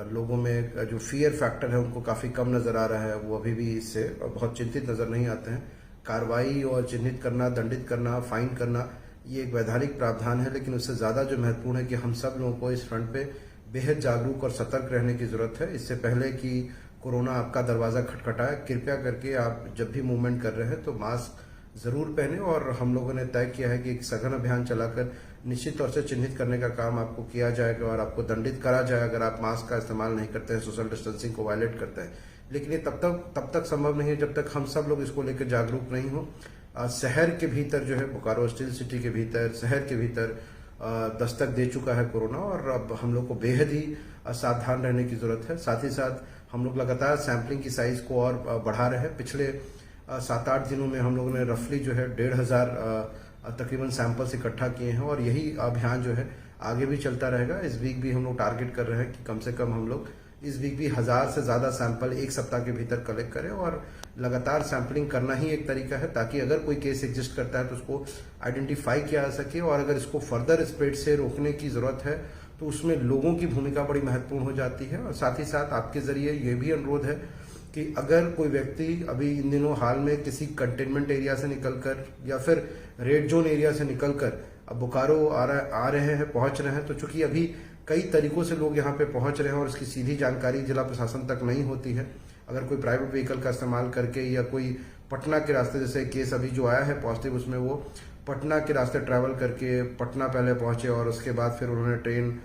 लोगों में जो फियर फैक्टर है उनको काफ़ी कम नज़र आ रहा है, वो अभी भी इससे बहुत चिंतित नज़र नहीं आते हैं। कार्रवाई और चिन्हित करना, दंडित करना, फाइन करना, ये एक वैधानिक प्रावधान है, लेकिन उससे ज़्यादा जो महत्वपूर्ण है कि हम सब लोगों को इस फ्रंट पे बेहद जागरूक और सतर्क रहने की ज़रूरत है। इससे पहले कि कोरोना आपका दरवाज़ा खटखटाए, कृपया करके आप जब भी मूवमेंट कर रहे हैं तो मास्क ज़रूर पहने। और हम लोगों ने तय किया है कि एक सघन अभियान चलाकर निश्चित तौर से चिन्हित करने का काम आपको किया जाएगा और आपको दंडित करा जाए अगर आप मास्क का इस्तेमाल नहीं करते हैं, सोशल डिस्टेंसिंग को वायलेट करते हैं। लेकिन ये तब तक संभव नहीं है जब तक हम सब लोग इसको लेकर जागरूक नहीं हो। शहर के भीतर जो है, बोकारो स्टील सिटी के भीतर, शहर के भीतर दस्तक दे चुका है कोरोना, और अब हम लोग को बेहद ही सावधान रहने की जरूरत है। साथ ही साथ हम लोग लगातार सैंपलिंग की साइज को और बढ़ा रहे हैं। पिछले 7-8 दिनों में हम लोगों ने रफली जो है 1,500 तकरीबन सैंपल्स इकट्ठा किए हैं, और यही अभियान जो है आगे भी चलता रहेगा। इस वीक भी हम लोग टारगेट कर रहे हैं कि कम से कम हम लोग इस वीक भी 1000 से ज़्यादा सैंपल एक सप्ताह के भीतर कलेक्ट करें। और लगातार सैंपलिंग करना ही एक तरीका है ताकि अगर कोई केस एग्जिस्ट करता है तो उसको आइडेंटिफाई किया जा सके, और अगर इसको फर्दर स्प्रेड से रोकने की ज़रूरत है तो उसमें लोगों की भूमिका बड़ी महत्वपूर्ण हो जाती है। और साथ ही साथ आपके ज़रिए ये भी अनुरोध है कि अगर कोई व्यक्ति अभी इन दिनों हाल में किसी कंटेनमेंट एरिया से निकलकर या फिर रेड जोन एरिया से निकलकर अब बोकारो आ रहे हैं, पहुंच रहे हैं, तो चूंकि अभी कई तरीकों से लोग यहाँ पे पहुंच रहे हैं और इसकी सीधी जानकारी जिला प्रशासन तक नहीं होती है। अगर कोई प्राइवेट व्हीकल का इस्तेमाल करके या कोई पटना के रास्ते, जैसे केस अभी जो आया है पॉजिटिव, उसमें वो पटना के रास्ते ट्रैवल करके पटना पहले पहुंचे और उसके बाद फिर उन्होंने ट्रेन,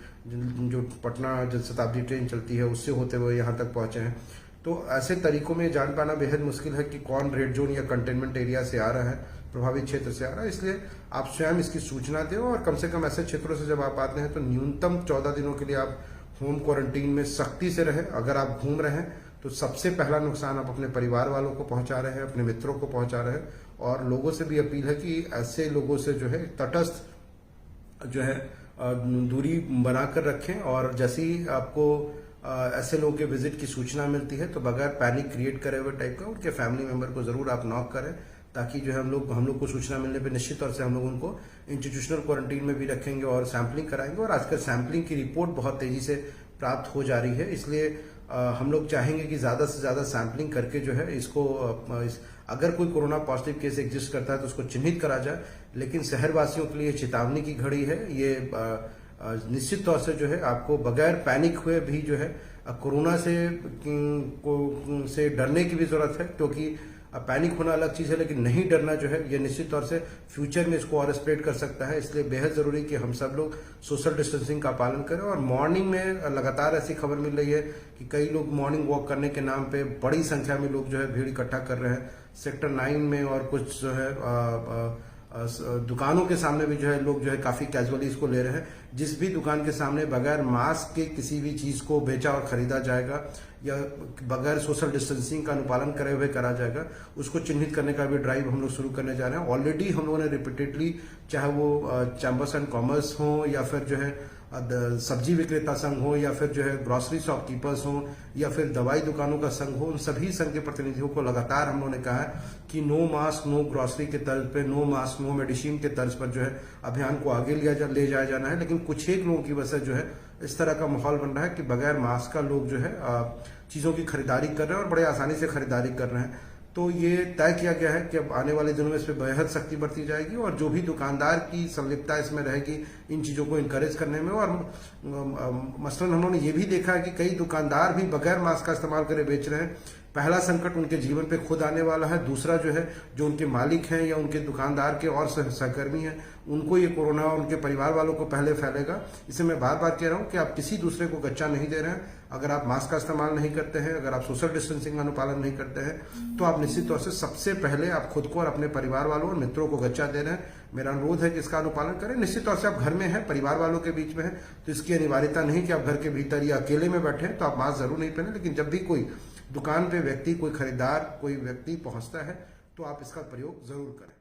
जो पटना जनशताब्दी ट्रेन चलती है उससे होते हुए यहाँ तक पहुंचे हैं। तो ऐसे तरीकों में जान पाना बेहद मुश्किल है कि कौन रेड जोन या कंटेनमेंट एरिया से आ रहा है, प्रभावित क्षेत्र से आ रहा है। इसलिए आप स्वयं इसकी सूचना दें, और कम से कम ऐसे क्षेत्रों से जब आप आते हैं तो न्यूनतम 14 दिनों के लिए आप होम क्वारंटीन में सख्ती से रहें। अगर आप घूम रहे हैं तो सबसे पहला नुकसान आप अपने परिवार वालों को पहुंचा रहे हैं, अपने मित्रों को पहुंचा रहे हैं। और लोगों से भी अपील है कि ऐसे लोगों से जो है तटस्थ जो है दूरी बनाकर रखें, और जैसे ही आपको ऐसे लोगों के विजिट की सूचना मिलती है तो बगैर पैनिक क्रिएट करे हुए टाइप का उनके फैमिली मेंबर को जरूर आप नॉक करें, ताकि जो है हम लोग को सूचना मिलने पे निश्चित तौर से हम लोग उनको इंस्टीट्यूशनल क्वारंटीन में भी रखेंगे और सैंपलिंग कराएंगे। और आजकल सैंपलिंग की रिपोर्ट बहुत तेजी से प्राप्त हो जा रही है, इसलिए हम लोग चाहेंगे कि ज्यादा से ज्यादा सैंपलिंग करके जो है इसको अगर कोई कोरोना पॉजिटिव केस एग्जिस्ट करता है तो उसको चिन्हित करा जाए। लेकिन शहरवासियों के लिए चेतावनी की घड़ी है। ये निश्चित तौर से जो है आपको बगैर पैनिक हुए भी जो है कोरोना से डरने की भी जरूरत है, क्योंकि पैनिक होना अलग चीज है, लेकिन नहीं डरना जो है ये निश्चित तौर से फ्यूचर में इसको और स्प्रेड कर सकता है। इसलिए बेहद जरूरी कि हम सब लोग सोशल डिस्टेंसिंग का पालन करें। और मॉर्निंग में लगातार ऐसी खबर मिल रही है कि कई लोग मॉर्निंग वॉक करने के नाम पे बड़ी संख्या में लोग जो है भीड़ इकट्ठा कर रहे हैं सेक्टर 9 में, और कुछ जो है दुकानों के सामने भी जो है लोग जो है काफी कैजुअली इसको ले रहे हैं। जिस भी दुकान के सामने बगैर मास्क के किसी भी चीज को बेचा और खरीदा जाएगा या बगैर सोशल डिस्टेंसिंग का अनुपालन करे हुए करा जाएगा, उसको चिन्हित करने का भी ड्राइव हम लोग शुरू करने जा रहे हैं। ऑलरेडी हम लोगों ने रिपीटेडली, चाहे वो चैम्बर्स एंड कॉमर्स हो या फिर जो है सब्जी विक्रेता संघ हो या फिर जो है ग्रोसरी शॉपकीपर्स हो या फिर दवाई दुकानों का संघ हो, उन सभी संघ के प्रतिनिधियों को लगातार हम लोगों ने कहा है कि नो मास्क नो ग्रोसरी के तर्ज पे, नो मास्क नो मेडिसिन के तर्ज पर जो है अभियान को आगे ले जाया जाना है। लेकिन कुछ एक लोगों की वजह से जो है इस तरह का माहौल बन रहा है कि बगैर मास्क का लोग जो है चीजों की खरीदारी कर रहे हैं और बड़े आसानी से खरीदारी कर रहे हैं। तो ये तय किया गया है कि अब आने वाले दिनों में इस पर बेहद सख्ती बरती जाएगी, और जो भी दुकानदार की संलिप्तता इसमें रहेगी इन चीजों को इनकरेज करने में। और मसलन हम लोगों ने ये भी देखा है कि कई दुकानदार भी बगैर मास्क का इस्तेमाल करे बेच रहे हैं। पहला संकट उनके जीवन पे खुद आने वाला है, दूसरा जो है जो उनके मालिक हैं या उनके दुकानदार के और सहकर्मी हैं उनको ये कोरोना और उनके परिवार वालों को पहले फैलेगा। इसे मैं बार बार कह रहा हूं कि आप किसी दूसरे को गच्चा नहीं दे रहे हैं। अगर आप मास्क का इस्तेमाल नहीं करते हैं, अगर आप सोशल डिस्टेंसिंग का अनुपालन नहीं करते हैं, तो आप निश्चित तौर से सबसे पहले आप खुद को और अपने परिवार वालों और मित्रों को गच्चा दे रहे हैं। मेरा अनुरोध है कि इसका अनुपालन करें। निश्चित तौर से आप घर में हैं, परिवार वालों के बीच में हैं, तो इसकी अनिवार्यता नहीं कि आप घर के भीतर या अकेले में बैठे तो आप मास्क जरूर नहीं पहने। लेकिन जब भी कोई दुकान पे व्यक्ति, कोई खरीदार, कोई व्यक्ति पहुंचता है तो आप इसका प्रयोग जरूर करें।